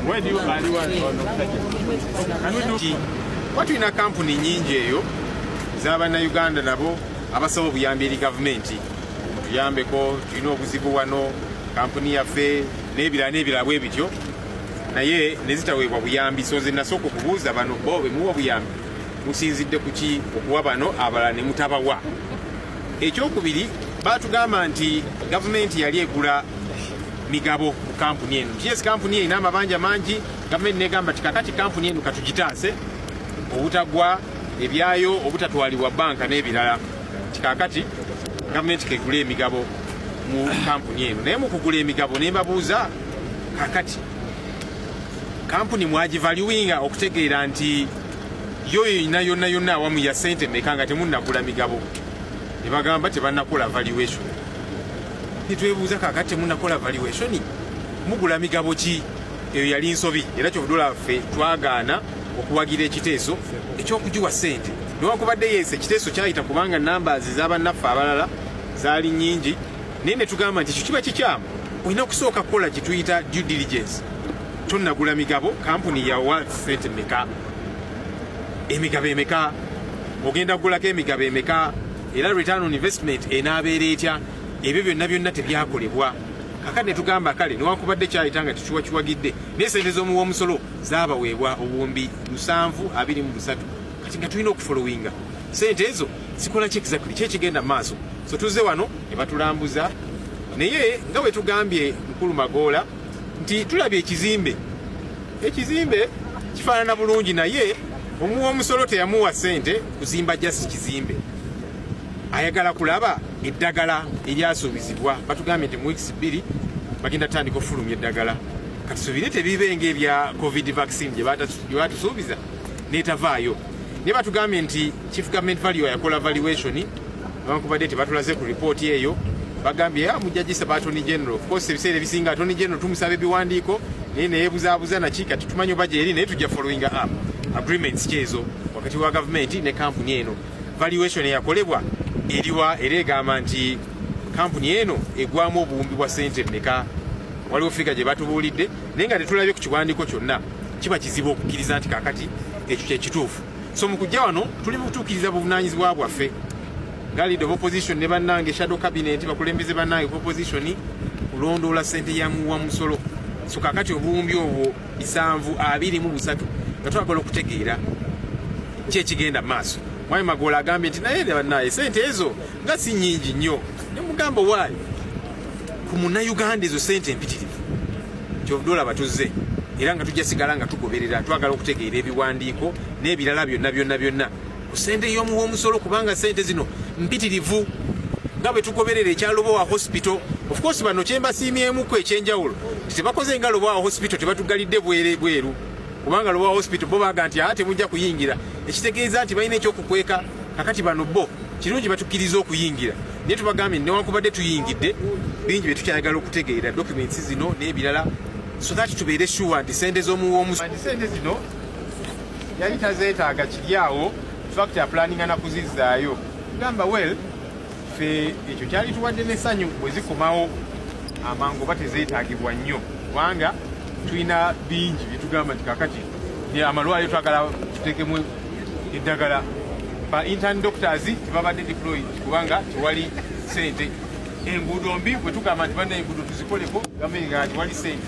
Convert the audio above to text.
Where do you value watu ina kampuni nyingi eyo z'abana Uganda nabo abasaba obuyambi eri gavumenti tuyambeko tulina obuzibu wano kampuni yaffe n'ebirala bwe bityo naye nezitaweebwa buyambi so ze nasooka okubuuza bano bo bwe muwa buyambi musinzidde ku ki okuwa bano abalala ne mutabawa. Ekyokubiri baatugamba nti gavumenti yali egula migabo ku kampuni eno. Yes, kampuni eno amabanja mangi, gavumenti negamba ti kakati kampuni eno katugitaase obutagwa ebyayo obutatwalibwa banka n'ebirala. Kakati gavumenti kegula emigabo mu kampuni eno. Naye mu kugula emigabo ne mbabuuza kakati kampuni mwagivaluinga okutegeera nti yoyo yonna awamu ya sente meka nga temunnagula migabo. Ne bagamba tebannakola valuation. Nitwebuuza kakati temunnakola valuation mugula migabo ki? Eyo yali nsobi era kyobudola ffe twagaana okuwagira ekiteeso ekyokugiwa sente. Newankubadde yese ekiteeso kyayita kubanga numbers z'abannaffe abalala zaali nnyingi naye ne tugamba nti kiba kikyamu olina okusooka kukola kituyita due diligence. Tonnagula migabo, kampuni yawa sente meka, emigabo emeka, ogenda kugulako emigabo emeka, era return on investment enaabeera etya? Ebyo byonna tebyakolebwa. Kakati ne tugamba kale newankubadde kyayita nga kiwagidde naye sente z'omuwoomusolo zaabaweebwa obuwumbi 723 kati nga tulina okufolowinga sente ezo zikola ki exactly kyekigenda mu maaso. So tuzze wano ne batulambuza naye nga bwe tugambye Mukulu Magoola nti tulabye ekizimbe kifaanana bulungi naye omuwoomusolo teyamuwa sente kuzimba jasi kizimbe, ayagala kulaba eddagala eryasuubizibwa. Batugambye nti mu weeks 2 bagenda tandika okufulumya eddagala. Kati sobire tebibenga ebya covid vaccine gye batusuubiza netavaayo. Naye batugambye nti chief government value yakola valuation newankubadde tebatulaze ku ripooti eyo. Bagambye mujjagisa ba Attorney General. Of course ebiseera ebisinga Attorney General tumusaba ebiwandiiko naye neyeebuzaabuza naki kati tumanyi oba gyeri naye tujja following up agreements kyezo wakati wa gavumenti ne kampuni eno. Valuation eyakolebwa eriwa era egamba nti kampuni eno egwamu obuwumbi bwa sente mmeka. Waliwo figa gye batubuulidde naye nga tetulabye ku kiwandiiko kyonna kiba kizibu okukkiriza nti kakati ekyo kyekituufu. So mu kujja wano tuli mu kutuukiriza buvunaanyizibwa bwaffe nga leader of opposition ne bannange shadow cabinet bakulembeze bannange opposition kulondoola sente ya muwoomusolo. So kakati obuwumbi obwo 723 nga twagala okutegeera kyekigenda mu maaso. Mwami Magoola agambye nti naye bannaye sente ezo nga si nnyingi nnyo. Ne mugamba waayo ku Munnayuganda ezo sente mpitirivu kyobudola batuzze era nga tujja sigala nga tugoberera twagala okutegeera ebiwandiiko n'ebirala byonna ku sente y'omuwoomusolo kubanga sente zino mpitirivu nga bwe tugoberera ekya Lobowa Hospital. Of course bano kyembasiimyemuko ekyenjawulo tebakoze nga Lobowa Hospital tebatugalidde bweru kubanga Lobowa Hospital bo baga nti temujja kuyingira ekitegeeza nti balina ekyokukweka. Kakati bano bo kirungi batukkiriza okuyingira naye tubagambye newankubadde tuyingidde bingi bye tukyayagala okutegeera documents zino n'ebirala so that tubeere sure nti sente z'omuwoomusolo sente zino yali tazeetaaga kiryawo fact ya planning na kuzizzaayo. Gamba well fe ekyo kyali tuwadde n'essanyu bwe zikomawo amangu batezeetaagibwa nnyo kubanga tulina bingi bye tugamba nti kakati amalwaliro twagala tuteekemu eddagala. Ba intern doctors tebabadde deployed kubanga tewali sente. Enguudo mbi bwe tugamba nti banna enguudo tuzikoleko gamenga nti wali sente.